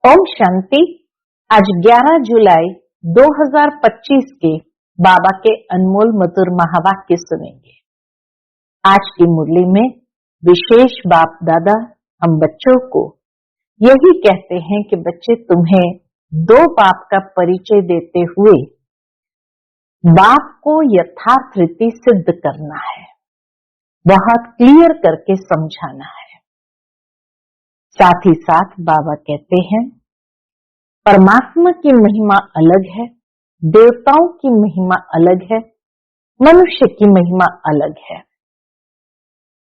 ओम शांति। आज 11 जुलाई 2025 के बाबा के अनमोल मधुर महावाक्य सुनेंगे। आज की मुरली में विशेष बाप दादा हम बच्चों को यही कहते हैं कि बच्चे, तुम्हें दो बाप का परिचय देते हुए बाप को यथार्थ रीति सिद्ध करना है, बहुत क्लियर करके समझाना है। साथ ही साथ बाबा कहते हैं परमात्मा की महिमा अलग है, देवताओं की महिमा अलग है, मनुष्य की महिमा अलग है।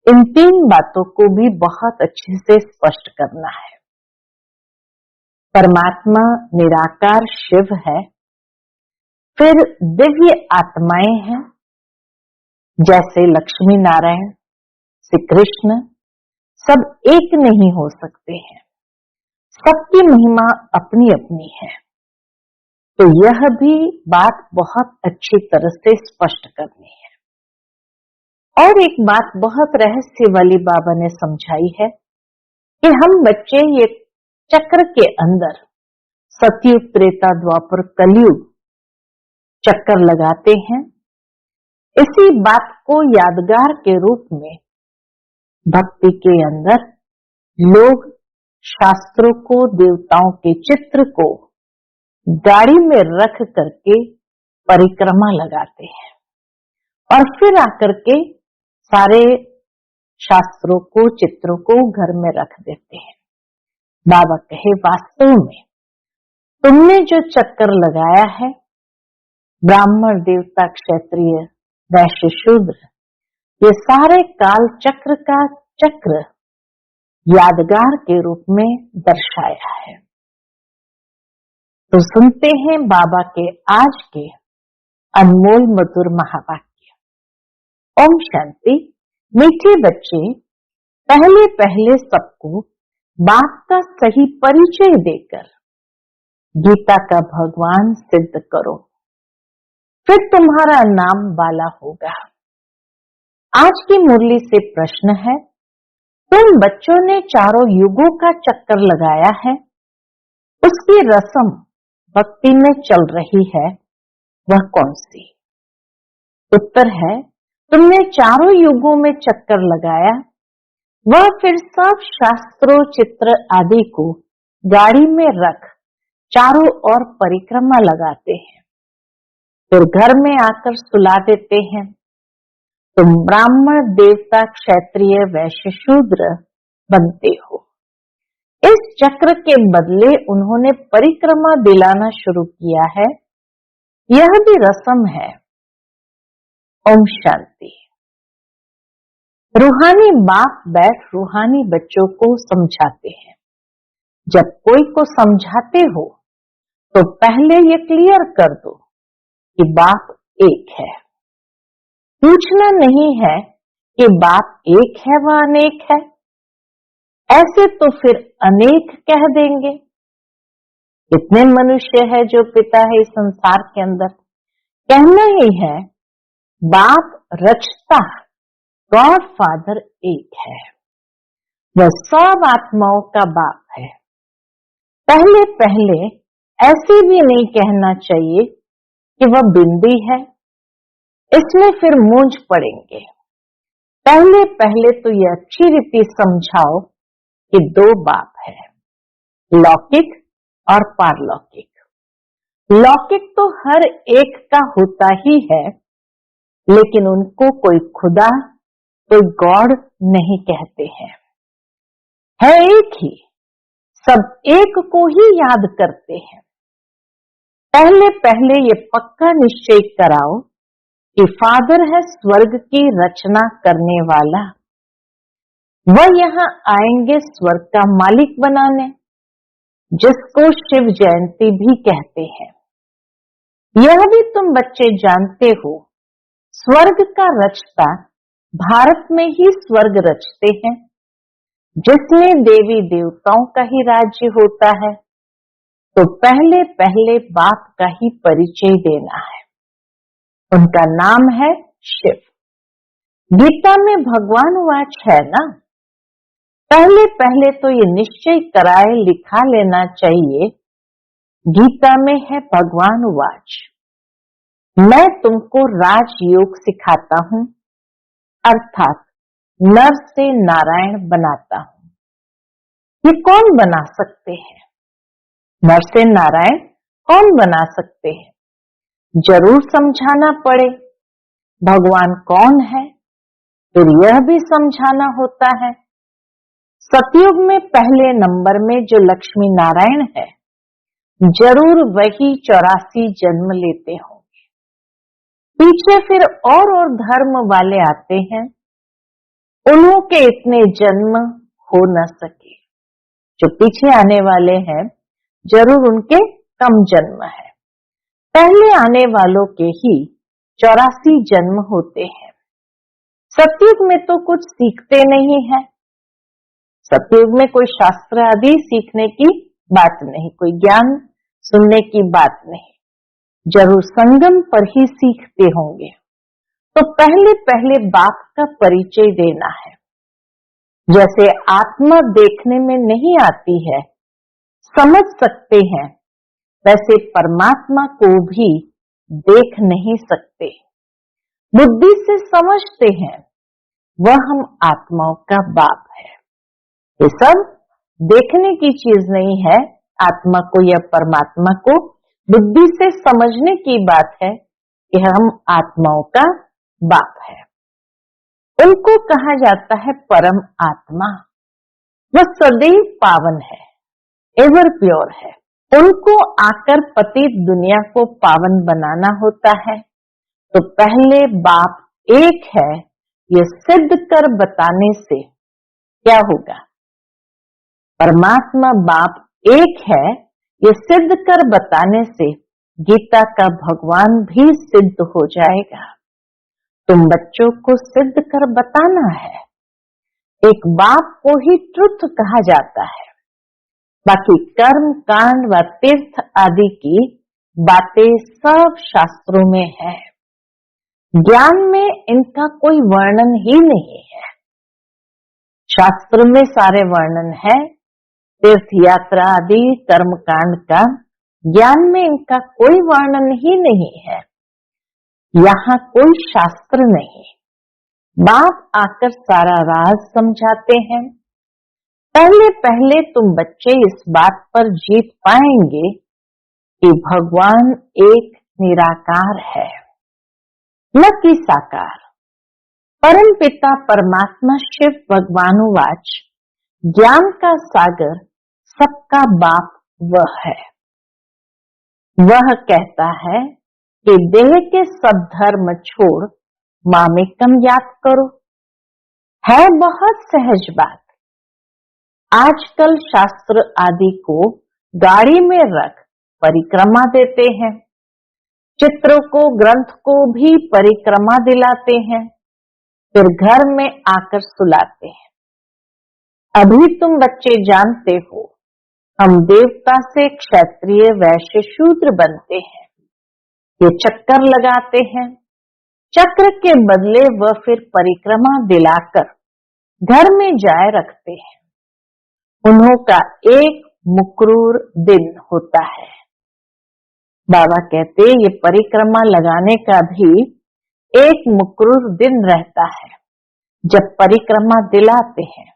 इन तीन बातों को भी बहुत अच्छे से स्पष्ट करना है। परमात्मा निराकार शिव है, फिर दिव्य आत्माएं हैं जैसे लक्ष्मी नारायण, श्री कृष्ण, सब एक नहीं हो सकते हैं, सबकी महिमा अपनी अपनी है। तो यह भी बात बहुत अच्छी तरह से स्पष्ट करनी है। और एक बात बहुत रहस्य वाली बाबा ने समझाई है कि हम बच्चे ये चक्र के अंदर सतयुग, त्रेता, द्वापर, कलयुग चक्कर लगाते हैं। इसी बात को यादगार के रूप में भक्ति के अंदर लोग शास्त्रों को, देवताओं के चित्र को गाड़ी में रख करके परिक्रमा लगाते हैं और फिर आकर के सारे शास्त्रों को, चित्रों को घर में रख देते हैं। बाबा कहे वास्तव में तुमने जो चक्कर लगाया है, ब्राह्मण, देवता, क्षत्रिय, वैश्य, शूद्र, ये सारे काल चक्र का चक्र यादगार के रूप में दर्शाया है। तो सुनते हैं बाबा के आज के अनमोल मधुर महावाक्य। ओम शांति। मीठे बच्चे, पहले पहले सबको बाप का सही परिचय देकर गीता का भगवान सिद्ध करो, फिर तुम्हारा नाम बाला होगा। आज की मुरली से प्रश्न है, तुम बच्चों ने चारों युगों का चक्कर लगाया है, उसकी रस्म भक्ति में चल रही है, वह कौन सी? उत्तर है, तुमने चारों युगों में चक्कर लगाया, वह फिर सब शास्त्रों, चित्र आदि को गाड़ी में रख चारों ओर परिक्रमा लगाते हैं, फिर घर में आकर सुला देते हैं। तुम ब्राह्मण, देवता, क्षत्रिय, वैश्य, शूद्र बनते हो। इस चक्र के बदले उन्होंने परिक्रमा दिलाना शुरू किया है, यह भी रस्म है। ओम शांति। रूहानी बाप बैठ रूहानी बच्चों को समझाते हैं। जब कोई को समझाते हो तो पहले ये क्लियर कर दो कि बाप एक है। पूछना नहीं है कि बाप एक है व अनेक है, ऐसे तो फिर अनेक कह देंगे। इतने मनुष्य है जो पिता है इस संसार के अंदर, कहना ही है बाप रचता, गॉड फादर एक है, वह सब आत्माओं का बाप है। पहले पहले ऐसे भी नहीं कहना चाहिए कि वह बिंदी है, इसमें फिर मूंझ पड़ेंगे। पहले पहले तो ये अच्छी रीति समझाओ कि दो बाप है, लौकिक और पारलौकिक। लौकिक तो हर एक का होता ही है, लेकिन उनको कोई खुदा, कोई गॉड नहीं कहते हैं, है एक ही, सब एक को ही याद करते हैं। पहले पहले ये पक्का निश्चय कराओ कि फादर है स्वर्ग की रचना करने वाला, वह यहाँ आएंगे स्वर्ग का मालिक बनाने, जिसको शिव जयंती भी कहते हैं। यह भी तुम बच्चे जानते हो, स्वर्ग का रचता भारत में ही स्वर्ग रचते हैं, जिसमें देवी देवताओं का ही राज्य होता है। तो पहले पहले बाप का ही परिचय देना है। उनका नाम है शिव। गीता में भगवान वाच है ना, पहले पहले तो ये निश्चय कराए लिखा लेना चाहिए, गीता में है भगवान वाच, मैं तुमको राजयोग सिखाता हूं, अर्थात नर से नारायण बनाता हूं। ये कौन बना सकते हैं? नर से नारायण कौन बना सकते हैं? जरूर समझाना पड़े भगवान कौन है, फिर यह भी समझाना होता है। सतयुग में पहले नंबर में जो लक्ष्मी नारायण है, जरूर वही 84 जन्म लेते होंगे। पीछे फिर और धर्म वाले आते हैं, उन्हों के इतने जन्म हो न सके। जो पीछे आने वाले हैं, जरूर उनके कम जन्म है। पहले आने वालों के ही 84 जन्म होते हैं। सतयुग में तो कुछ सीखते नहीं है। सतयुग में कोई शास्त्र आदि सीखने की बात नहीं, कोई ज्ञान सुनने की बात नहीं, जरूर संगम पर ही सीखते होंगे। तो पहले पहले बाप का परिचय देना है। जैसे आत्मा देखने में नहीं आती है, समझ सकते हैं, वैसे परमात्मा को भी देख नहीं सकते, बुद्धि से समझते हैं, वह हम आत्माओं का बाप है। ये सब देखने की चीज नहीं है। आत्मा को या परमात्मा को बुद्धि से समझने की बात है कि हम आत्माओं का बाप है। उनको कहा जाता है परम आत्मा। वह सदैव पावन है, एवर प्योर है। उनको आकर पतित दुनिया को पावन बनाना होता है, तो पहले बाप एक है ये सिद्ध कर बताने से क्या होगा? परमात्मा बाप एक है ये सिद्ध कर बताने से गीता का भगवान भी सिद्ध हो जाएगा। तुम बच्चों को सिद्ध कर बताना है। एक बाप को ही ट्रुथ कहा जाता है, बाकी कर्म कांड व तीर्थ आदि की बातें सब शास्त्रों में है। ज्ञान में इनका कोई वर्णन ही नहीं है। शास्त्र में सारे वर्णन है, तीर्थ यात्रा आदि कर्म कांड का, ज्ञान में इनका कोई वर्णन ही नहीं है। यहाँ कोई शास्त्र नहीं। बाप आकर सारा राज समझाते हैं। पहले पहले तुम बच्चे इस बात पर जीत पाएंगे कि भगवान एक निराकार है, न कि साकार। परम पिता परमात्मा शिव भगवानुवाच, ज्ञान का सागर सबका बाप वह है। वह कहता है कि देह के सब धर्म छोड़ मामेकम याद करो। है बहुत सहज बात। आजकल शास्त्र आदि को गाड़ी में रख परिक्रमा देते हैं, चित्रों को ग्रंथ को भी परिक्रमा दिलाते हैं, फिर घर में आकर सुलाते हैं। अभी तुम बच्चे जानते हो, हम देवता से क्षत्रिय वैश्य शूद्र बनते हैं। ये चक्कर लगाते हैं, चक्र के बदले वह फिर परिक्रमा दिलाकर घर में जाए रखते हैं। उन्हों का एक मुकरूर दिन होता है। बाबा कहते ये परिक्रमा लगाने का भी एक मुकरूर दिन रहता है। जब परिक्रमा दिलाते हैं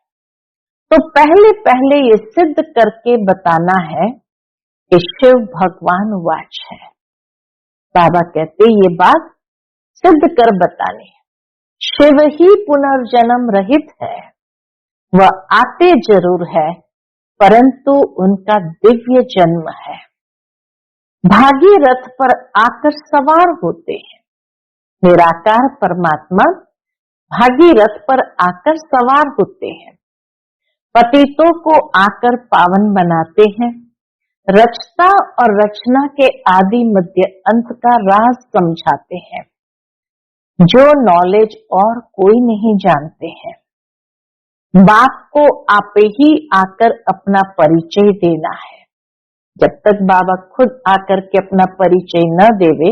तो पहले पहले ये सिद्ध करके बताना है कि शिव भगवान वाच है। बाबा कहते ये बात सिद्ध कर बताने, शिव ही पुनर्जन्म रहित है। वह आते जरूर है, परंतु उनका दिव्य जन्म है। भागीरथ पर आकर सवार होते हैं। निराकार परमात्मा भागीरथ पर आकर सवार होते हैं। पतितों को आकर पावन बनाते हैं। रचता और रचना के आदि मध्य अंत का राज समझाते हैं, जो नॉलेज और कोई नहीं जानते हैं। बाप को आप ही आकर अपना परिचय देना है। जब तक बाबा खुद आकर के अपना परिचय न देवे,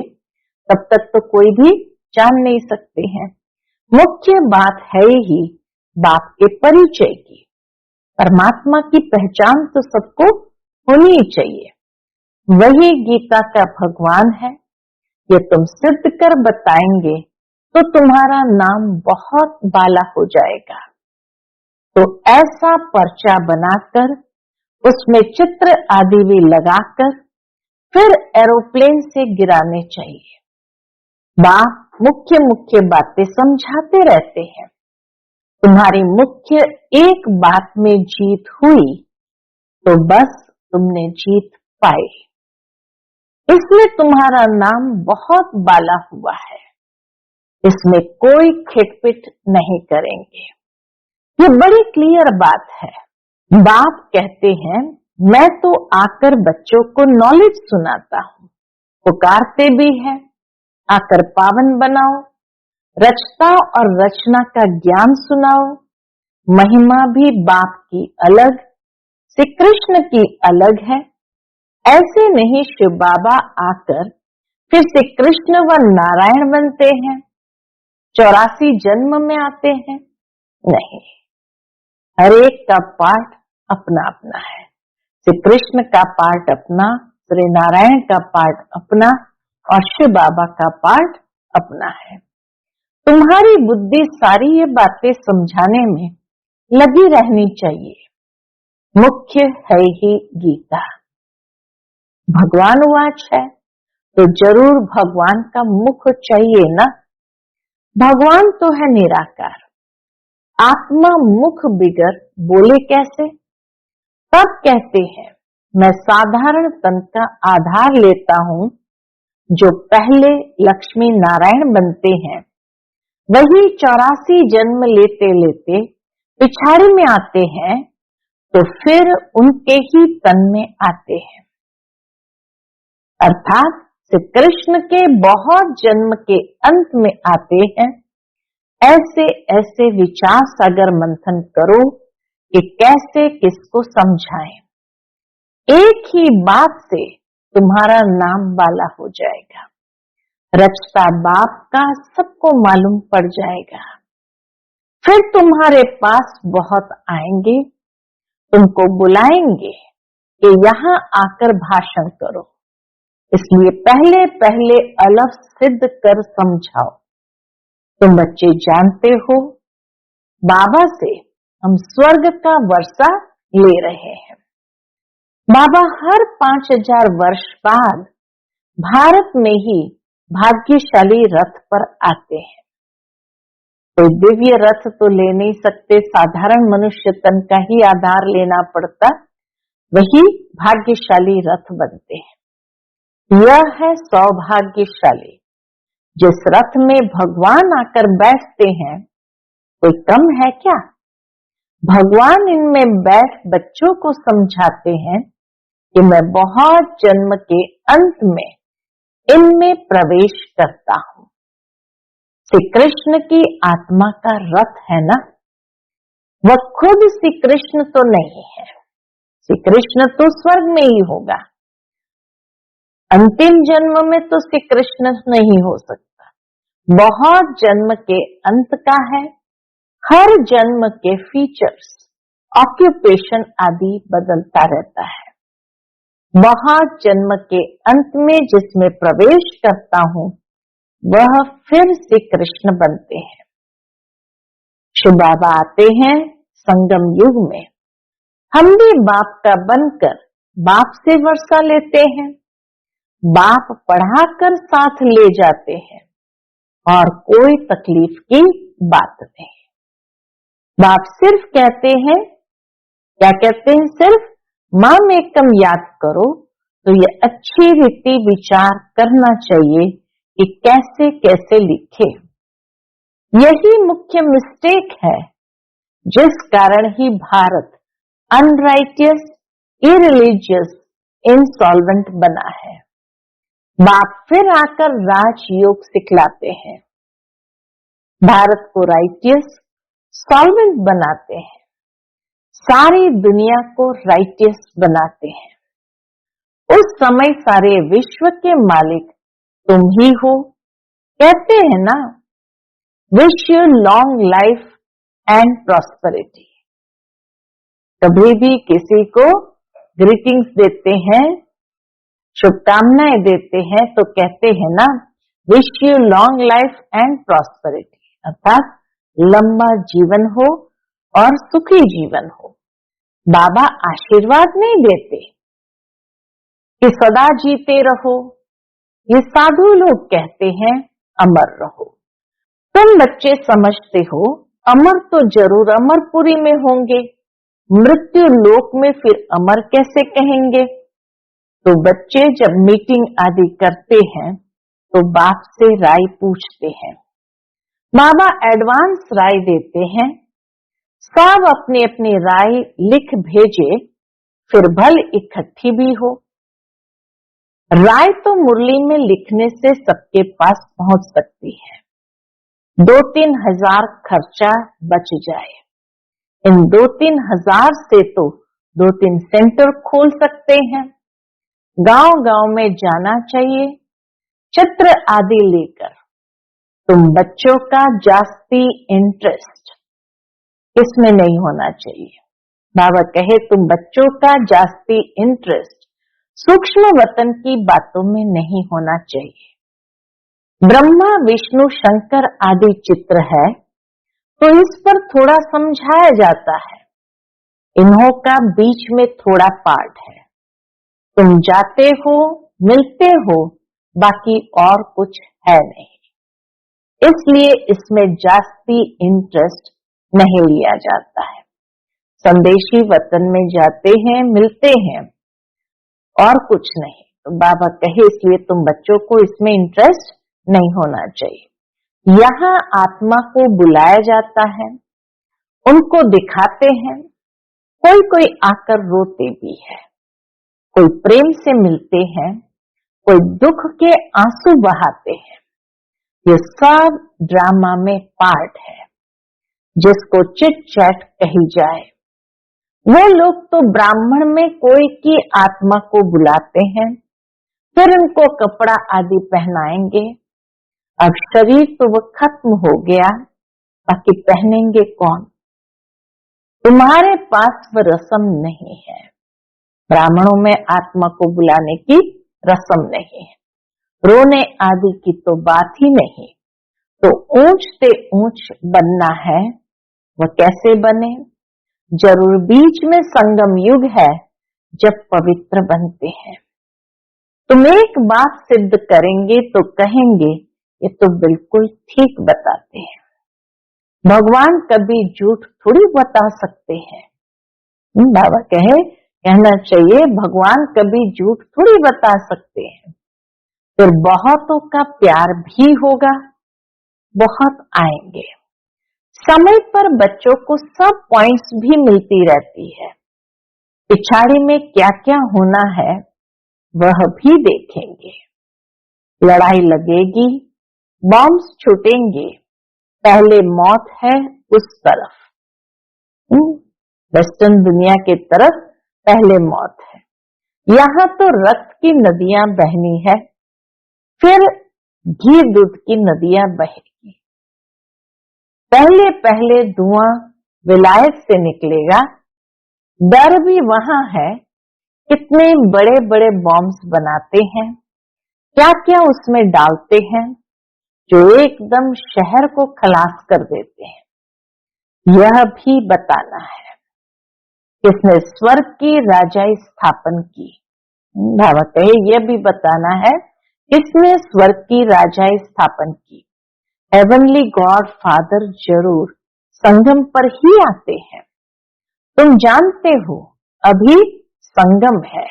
तब तक तो कोई भी जान नहीं सकते हैं। मुख्य बात है ही बाप के परिचय की। परमात्मा की पहचान तो सबको होनी ही चाहिए। वही गीता का भगवान है। ये तुम सिद्ध कर बताएंगे तो तुम्हारा नाम बहुत बाला हो जाएगा। तो ऐसा पर्चा बनाकर उसमें चित्र आदि भी लगाकर फिर एरोप्लेन से गिराने चाहिए। बाप मुख्य मुख्य बातें समझाते रहते हैं। तुम्हारी मुख्य एक बात में जीत हुई तो बस तुमने जीत पाई। इसमें तुम्हारा नाम बहुत बाला हुआ है। इसमें कोई खिटपिट नहीं करेंगे। ये बड़ी क्लियर बात है। बाप कहते हैं मैं तो आकर बच्चों को नॉलेज सुनाता हूँ, पुकारते भी हैं आकर पावन बनाओ, रचता और रचना का ज्ञान सुनाओ। महिमा भी बाप की अलग, श्री कृष्ण की अलग है। ऐसे नहीं शिव बाबा आकर फिर श्री कृष्ण व नारायण बनते हैं, 84 जन्म में आते हैं। नहीं, हर एक का पार्ट अपना अपना है। श्री कृष्ण का पार्ट अपना, श्री नारायण का पार्ट अपना और शिव बाबा का पार्ट अपना है। तुम्हारी बुद्धि सारी ये बातें समझाने में लगी रहनी चाहिए। मुख्य है ही गीता। भगवान वाच है तो जरूर भगवान का मुख चाहिए ना। भगवान तो है निराकार। आत्मा मुख बिगर बोले कैसे? तब कहते हैं मैं साधारण तन का आधार लेता हूँ। जो पहले लक्ष्मी नारायण बनते हैं वही 84 जन्म लेते लेते पिछाड़ी में आते हैं तो फिर उनके ही तन में आते हैं। अर्थात श्री कृष्ण के बहुत जन्म के अंत में आते हैं। ऐसे ऐसे विचार सागर मंथन करो कि कैसे किसको समझाएं। एक ही बात से तुम्हारा नाम बाला हो जाएगा। रचता बाप का सबको मालूम पड़ जाएगा। फिर तुम्हारे पास बहुत आएंगे, तुमको बुलाएंगे कि यहाँ आकर भाषण करो। इसलिए पहले पहले अलग सिद्ध कर समझाओ। तुम बच्चे जानते हो बाबा से हम स्वर्ग का वर्षा ले रहे हैं। बाबा हर 5000 वर्ष बाद भारत में ही भाग्यशाली रथ पर आते हैं। तो दिव्य रथ तो ले नहीं सकते, साधारण मनुष्य तन का ही आधार लेना पड़ता, वही भाग्यशाली रथ बनते हैं। यह है सौभाग्यशाली। जिस रथ में भगवान आकर बैठते हैं कोई कम है क्या? भगवान इनमें बैठ बच्चों को समझाते हैं कि मैं बहुत जन्म के अंत में इनमें प्रवेश करता हूं। श्री कृष्ण की आत्मा का रथ है ना, वह खुद श्री कृष्ण तो नहीं है। श्री कृष्ण तो स्वर्ग में ही होगा। अंतिम जन्म में तो श्री कृष्ण नहीं हो सकता। बहुत जन्म के अंत का है। हर जन्म के फीचर्स, ऑक्यूपेशन आदि बदलता रहता है। बहुत जन्म के अंत में जिसमें प्रवेश करता हूं वह फिर श्री कृष्ण बनते हैं। शिव बाबा आते हैं संगम युग में। हम भी बाप का बनकर बाप से वर्षा लेते हैं। बाप पढ़ाकर साथ ले जाते हैं और कोई तकलीफ की बात नहीं। बाप सिर्फ कहते हैं, क्या कहते हैं? सिर्फ माम एकम याद करो। तो ये अच्छी रीति विचार करना चाहिए कि कैसे कैसे लिखे। यही मुख्य मिस्टेक है जिस कारण ही भारत अनराइटियस, इरिलीजियस, इंसॉल्वेंट बना है। बाप फिर आकर राजयोग सिखलाते हैं। भारत को राइटियस, सॉल्वेंट बनाते हैं। सारी दुनिया को राइटियस बनाते हैं। उस समय सारे विश्व के मालिक तुम ही हो। कहते हैं ना, wish you long life and prosperity. कभी भी किसी को ग्रीटिंग्स देते हैं, शुभकामनाएं देते हैं तो कहते हैं ना, wish you long life and prosperity, अर्थात लंबा जीवन हो और सुखी जीवन हो। बाबा आशीर्वाद नहीं देते कि सदा जीते रहो, ये साधु लोग कहते हैं अमर रहो। तुम बच्चे समझते हो अमर तो जरूर अमरपुरी में होंगे, मृत्यु लोक में फिर अमर कैसे कहेंगे। तो बच्चे जब मीटिंग आदि करते हैं तो बाप से राय पूछते हैं। बाबा एडवांस राय देते हैं, सब अपनी अपनी राय लिख भेजे, फिर भल इकट्ठी भी हो। राय तो मुरली में लिखने से सबके पास पहुंच सकती है, 2-3 हजार खर्चा बच जाए। इन 2-3 हजार से तो 2-3 सेंटर खोल सकते हैं। गांव गांव में जाना चाहिए, चित्र आदि लेकर। तुम बच्चों का जास्ती इंटरेस्ट इसमें नहीं होना चाहिए। बाबा कहे तुम बच्चों का जास्ती इंटरेस्ट सूक्ष्म वतन की बातों में नहीं होना चाहिए। ब्रह्मा विष्णु शंकर आदि चित्र है तो इस पर थोड़ा समझाया जाता है, इन्हों का बीच में थोड़ा पार्ट है। तुम जाते हो, मिलते हो, बाकी और कुछ है नहीं, इसलिए इसमें जास्ती इंटरेस्ट नहीं लिया जाता है। संदेशी वतन में जाते हैं, मिलते हैं और कुछ नहीं। तो बाबा कहे इसलिए तुम बच्चों को इसमें इंटरेस्ट नहीं होना चाहिए। यहाँ आत्मा को बुलाया जाता है, उनको दिखाते हैं, कोई कोई आकर रोते भी है, कोई प्रेम से मिलते हैं, कोई दुख के आंसू बहाते हैं। ये सब ड्रामा में पार्ट है, जिसको चिट चैट कही जाए। वो लोग तो ब्राह्मण में कोई की आत्मा को बुलाते हैं, फिर उनको कपड़ा आदि पहनाएंगे। अब शरीर तो वो खत्म हो गया, बाकी पहनेंगे कौन। तुम्हारे पास वो रस्म नहीं है। ब्राह्मणों में आत्मा को बुलाने की रस्म नहीं है, रोने आदि की तो बात ही नहीं। तो ऊंच से ऊंच बनना है, वह कैसे बने। जरूर बीच में संगम युग है जब पवित्र बनते हैं। तुम एक बात सिद्ध करेंगे तो कहेंगे ये तो बिल्कुल ठीक बताते हैं। भगवान कभी झूठ थोड़ी बता सकते हैं। बाबा कहना चाहिए भगवान कभी झूठ थोड़ी बता सकते हैं। फिर बहुतों का प्यार भी होगा, बहुत आएंगे। समय पर बच्चों को सब पॉइंट्स भी मिलती रहती है। पिछाड़ी में क्या क्या होना है वह भी देखेंगे। लड़ाई लगेगी, बॉम्ब्स छूटेंगे, पहले मौत है उस तरफ, वेस्टर्न दुनिया की तरफ पहले मौत है। यहाँ तो रक्त की नदियां बहनी है, फिर घी दूध की नदियां बहेगी। पहले पहले धुआं विलायत से निकलेगा। डर भी वहां है, कितने बड़े बड़े बॉम्ब्स बनाते हैं, क्या क्या उसमें डालते हैं जो एकदम शहर को खलास कर देते हैं। यह भी बताना है किसने स्वर्ग की राजाई स्थापन की। भावक है यह भी बताना है किसने स्वर्ग की राजाई स्थापन की। हेवनली गॉड फादर जरूर संगम पर ही आते हैं। तुम जानते हो अभी संगम है,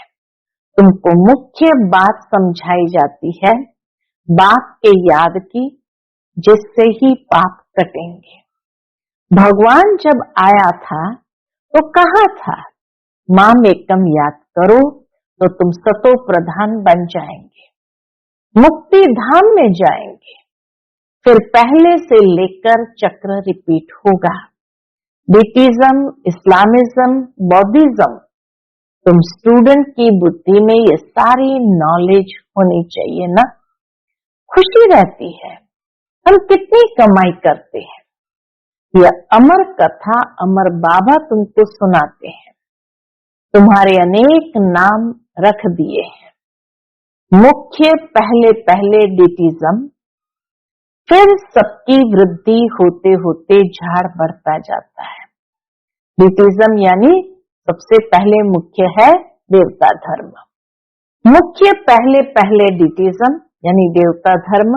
तुमको मुख्य बात समझाई जाती है बाप के याद की, जिससे ही पाप कटेंगे। भगवान जब आया था तो कहा था माम एकम याद करो तो तुम सतो प्रधान बन जाएंगे, मुक्ति धाम में जाएंगे। फिर पहले से लेकर चक्र रिपीट होगा। बुद्धिज्म, इस्लामिज्म, बौद्धिज्म, तुम स्टूडेंट की बुद्धि में ये सारी नॉलेज होनी चाहिए ना। खुशी रहती है, हम कितनी कमाई करते हैं। यह अमर कथा अमर बाबा तुमको सुनाते हैं। तुम्हारे अनेक नाम रख दिए हैं। मुख्य पहले पहले डिटिज्म, फिर सबकी वृद्धि होते होते झाड़ बढ़ता जाता है। डिटिज्म यानी सबसे पहले मुख्य है देवता धर्म। मुख्य पहले पहले डिटिज्म यानी देवता धर्म,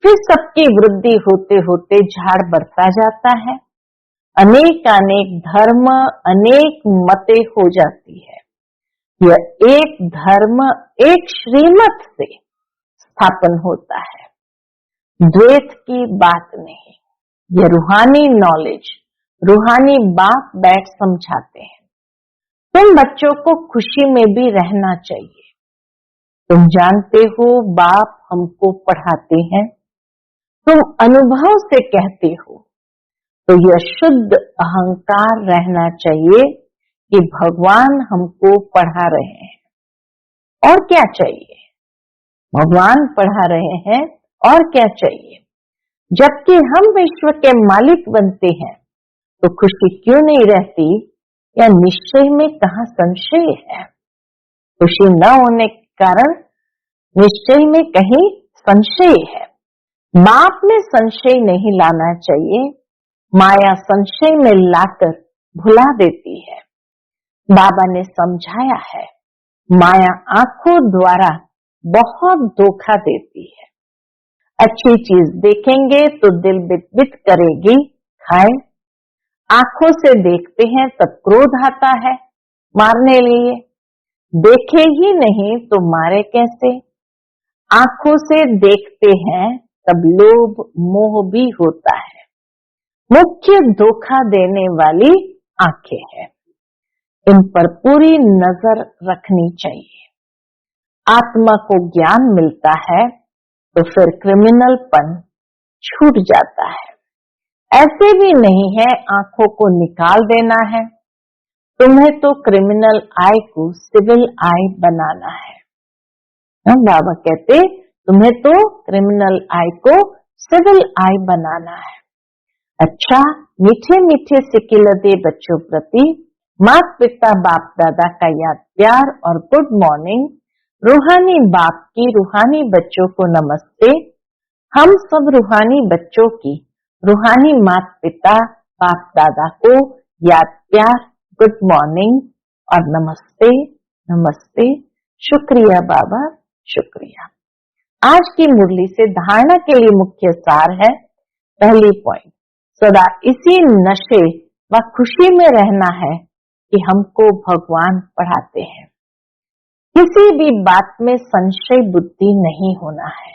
फिर सबकी वृद्धि होते होते झाड़ बढ़ता जाता है। अनेक अनेक धर्म, अनेक मतें हो जाती है। यह एक धर्म एक श्रीमत से स्थापन होता है। द्वैत की बात नहीं, यह रूहानी नॉलेज, रूहानी बाप बैठ समझाते हैं। तुम बच्चों को खुशी में भी रहना चाहिए। तुम जानते हो बाप हमको पढ़ाते हैं, तुम अनुभव से कहते हो, तो यह शुद्ध अहंकार रहना चाहिए कि भगवान हमको पढ़ा रहे हैं। और क्या चाहिए? भगवान पढ़ा रहे हैं और क्या चाहिए? जबकि हम विश्व के मालिक बनते हैं तो खुशी क्यों नहीं रहती? या निश्चय में कहाँ संशय है? खुशी न होने के कारण निश्चय में कहीं संशय है। बाप में संशय नहीं लाना चाहिए। माया संशय में लाकर भुला देती है। बाबा ने समझाया है, माया आंखों द्वारा बहुत धोखा देती है। अच्छी चीज देखेंगे तो दिल बित करेगी, खाए। आंखों से देखते हैं तब क्रोध आता है मारने लिए। देखे ही नहीं तो मारे कैसे? आंखों से देखते हैं तब लोभ मोह भी होता है। मुख्य धोखा देने वाली आंखें हैं। इन पर पूरी नजर रखनी चाहिए। आत्मा को ज्ञान मिलता है तो फिर क्रिमिनलपन छूट जाता है। ऐसे भी नहीं है आंखों को निकाल देना है। तुम्हें तो क्रिमिनल आई को सिविल आई बनाना है। बाबा कहते तुम्हें तो क्रिमिनल आई को सिविल आई बनाना है। अच्छा, मीठे मीठे सिकिलते बच्चों प्रति माता पिता बाप दादा का याद प्यार और गुड मॉर्निंग। रूहानी बाप की रूहानी बच्चों को नमस्ते। हम सब रूहानी बच्चों की रूहानी माता पिता बाप दादा को याद प्यार, गुड मॉर्निंग और नमस्ते नमस्ते। शुक्रिया बाबा, शुक्रिया। आज की मुरली से धारणा के लिए मुख्य सार है, पहली पॉइंट, सदा इसी नशे व खुशी में रहना है कि हमको भगवान पढ़ाते हैं। किसी भी बात में संशय बुद्धि नहीं होना है।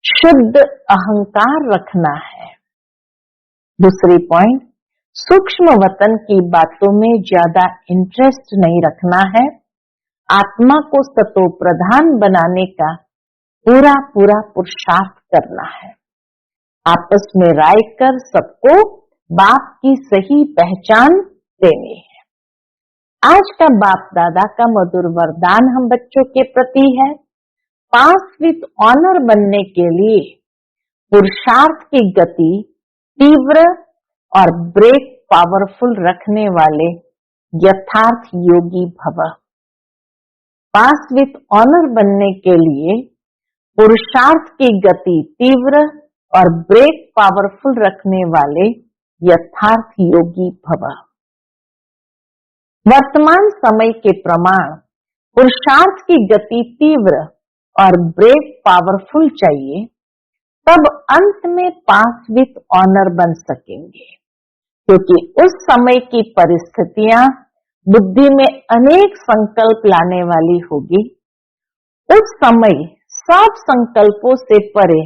शुद्ध अहंकार रखना है। दूसरी पॉइंट, सूक्ष्म वतन की बातों में ज्यादा इंटरेस्ट नहीं रखना है। आत्मा को सतो प्रधान बनाने का पूरा पूरा पुरुषार्थ करना है। आपस में राय कर सबको बाप की सही पहचान देनी है। आज का बाप दादा का मधुर वरदान हम बच्चों के प्रति है, पास विथ ऑनर बनने के लिए पुरुषार्थ की गति तीव्र और ब्रेक पावरफुल रखने वाले यथार्थ योगी भव। पास विथ ऑनर बनने के लिए पुरुषार्थ की गति तीव्र और ब्रेक पावरफुल रखने वाले यथार्थ योगी भव। वर्तमान समय के प्रमाण पुरुषार्थ की गति तीव्र और ब्रेक पावरफुल चाहिए, तब अंत में पास विथ ऑनर बन सकेंगे। क्योंकि उस समय की परिस्थितियां बुद्धि में अनेक संकल्प लाने वाली होगी। उस समय सब संकल्पों से परे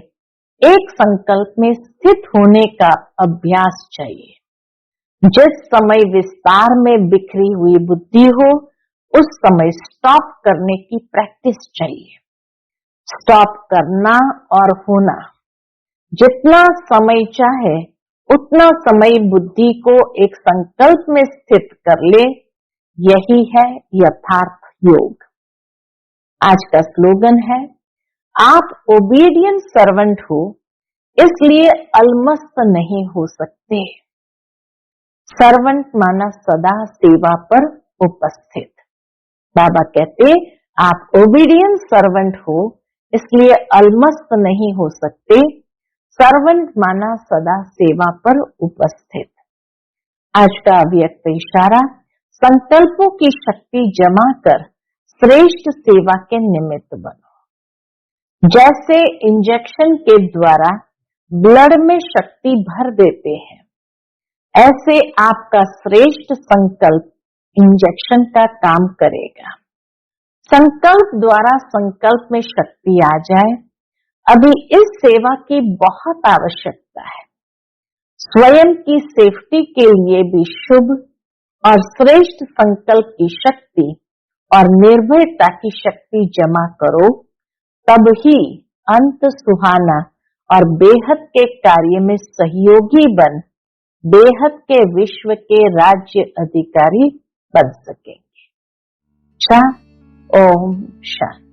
एक संकल्प में स्थित होने का अभ्यास चाहिए। जिस समय विस्तार में बिखरी हुई बुद्धि हो, उस समय स्टॉप करने की प्रैक्टिस चाहिए। स्टॉप करना और होना, जितना समय चाहे उतना समय बुद्धि को एक संकल्प में स्थित कर ले, यही है यथार्थ योग। आज का स्लोगन है, आप ओबीडियंट सर्वेंट हो, इसलिए अलमस्त नहीं हो सकते। सर्वेंट माना सदा सेवा पर उपस्थित। बाबा कहते आप ओबीडियंट सर्वेंट हो, इसलिए अलमस्त नहीं हो सकते। सर्वेंट माना सदा सेवा पर उपस्थित। आज का अव्यक्त इशारा, संकल्पों की शक्ति जमा कर श्रेष्ठ सेवा के निमित्त बनो। जैसे इंजेक्शन के द्वारा ब्लड में शक्ति भर देते हैं, ऐसे आपका श्रेष्ठ संकल्प इंजेक्शन का काम करेगा। संकल्प द्वारा संकल्प में शक्ति आ जाए। अभी इस सेवा की बहुत आवश्यकता है। स्वयं की सेफ्टी के लिए भी शुभ और श्रेष्ठ संकल्प की शक्ति और निर्भयता की शक्ति जमा करो, तब ही अंत सुहाना और बेहद के कार्य में सहयोगी बन बेहद के विश्व के राज्य अधिकारी बन सकेंगे। ओम शांति।